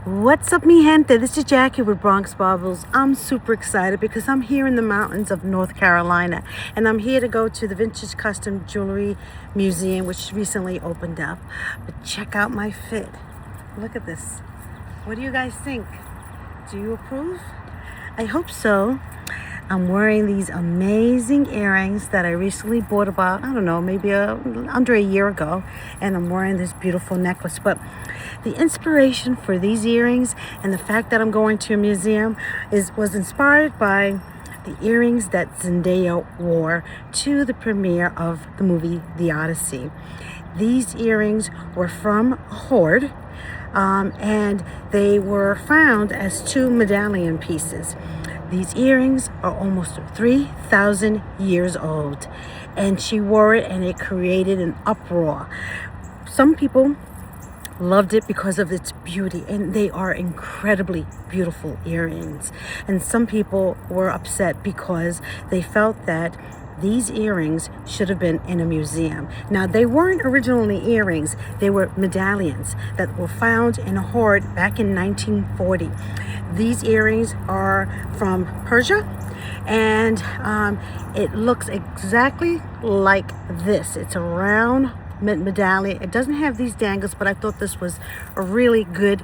What's up, mi gente? This is Jackie with Bronx Baubles. I'm super excited because I'm here in the mountains of North Carolina, and I'm here to go to the Vintage Custom Jewelry Museum, which recently opened up. But check out my fit. Look at this. What do you guys think? Do you approve? I hope so. I'm wearing these amazing earrings that I recently bought about, I don't know, maybe under a year ago. And I'm wearing this beautiful necklace. But the inspiration for these earrings and the fact that I'm going to a museum was inspired by the earrings that Zendaya wore to the premiere of the movie The Odyssey. These earrings were from a hoard, and they were found as two medallion pieces. These earrings are almost 3,000 years old, and she wore it and it created an uproar. Some people loved it because of its beauty, and they are incredibly beautiful earrings. And some people were upset because they felt that these earrings should have been in a museum. Now, they weren't originally earrings, they were medallions that were found in a hoard back in 1940. These earrings are from Persia, and it looks exactly like this. It's a round medallion. It doesn't have these dangles, but I thought this was a really good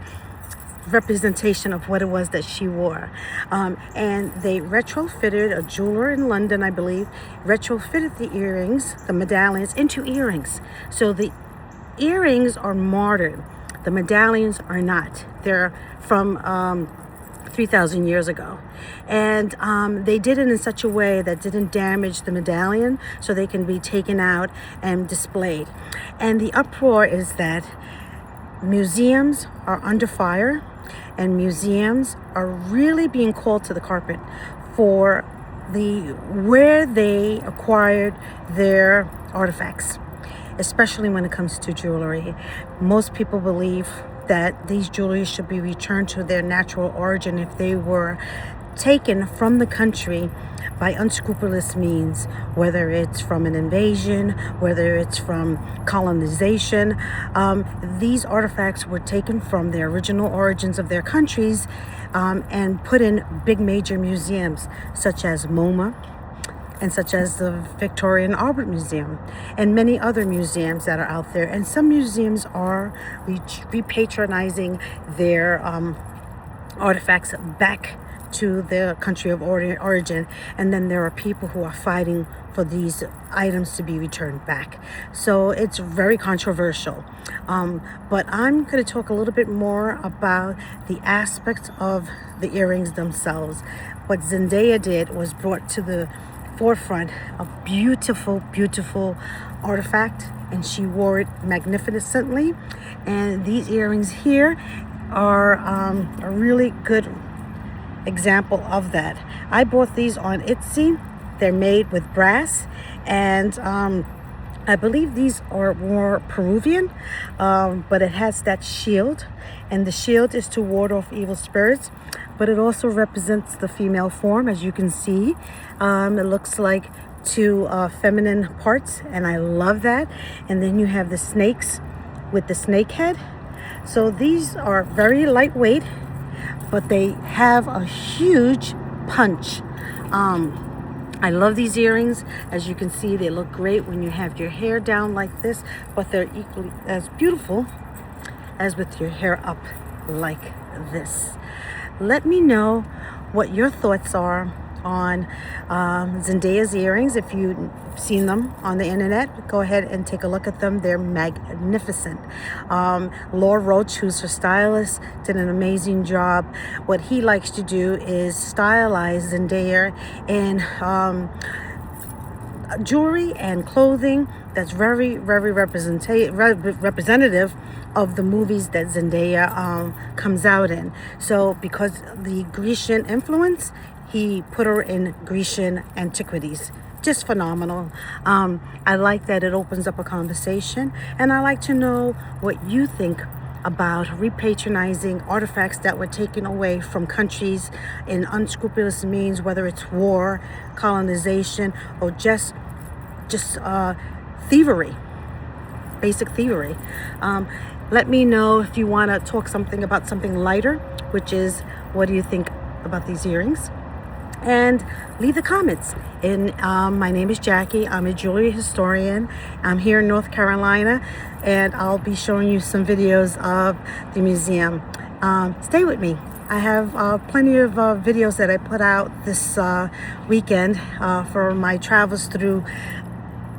representation of what it was that she wore. And they retrofitted, a jeweler in London, I believe, retrofitted the earrings, the medallions, into earrings. So the earrings are modern. The medallions are not. They're from 3,000 years ago. And they did it in such a way that didn't damage the medallion, so they can be taken out and displayed. And the uproar is that museums are under fire, and museums are really being called to the carpet for where they acquired their artifacts, especially when it comes to jewelry. Most people believe that these jewelry should be returned to their natural origin if they were taken from the country by unscrupulous means, whether it's from an invasion, whether it's from colonization. These artifacts were taken from their original origins of their countries and put in big major museums such as MoMA, and such as the Victoria and Albert Museum, and many other museums that are out there. And some museums are repatronizing their artifacts back to their country of origin, and then there are people who are fighting for these items to be returned back. So it's very controversial. But I'm going to talk a little bit more about the aspects of the earrings themselves. What Zendaya did was brought to the forefront a beautiful artifact, and she wore it magnificently. And these earrings here are a really good example of that. I bought these on Odyssey. They're made with brass, and I believe these are more Peruvian, but it has that shield, and the shield is to ward off evil spirits, but it also represents the female form, as you can see. It looks like two feminine parts, and I love that. And then you have the snakes with the snake head. So these are very lightweight, but they have a huge punch. I love these earrings. As you can see, they look great when you have your hair down like this, but they're equally as beautiful as with your hair up like this. Let me know what your thoughts are on Zendaya's earrings. If you've seen them on the internet, go ahead and take a look at them. They're magnificent. Laura Roach, who's her stylist, did an amazing job. What he likes to do is stylize Zendaya in jewelry and clothing that's very representative of the movies that Zendaya comes out in. So because the Grecian influence, he put her in Grecian antiquities. Just phenomenal. I like that it opens up a conversation, and I like to know what you think about repatronizing artifacts that were taken away from countries in unscrupulous means, whether it's war, colonization, or just thievery, basic thievery. Let me know if you want to talk something about something lighter, which is, what do you think about these earrings? And leave the comments. And my name is Jackie. I'm a jewelry historian. I'm here in North Carolina, and I'll be showing you some videos of the museum. Stay with me. I have plenty of videos that I put out this weekend for my travels through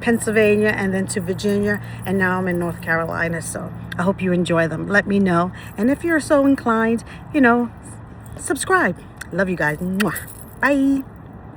Pennsylvania and then to Virginia, and now I'm in North Carolina. So I hope you enjoy them. Let me know. And if you're so inclined, subscribe. Love you guys. Mwah. Bye.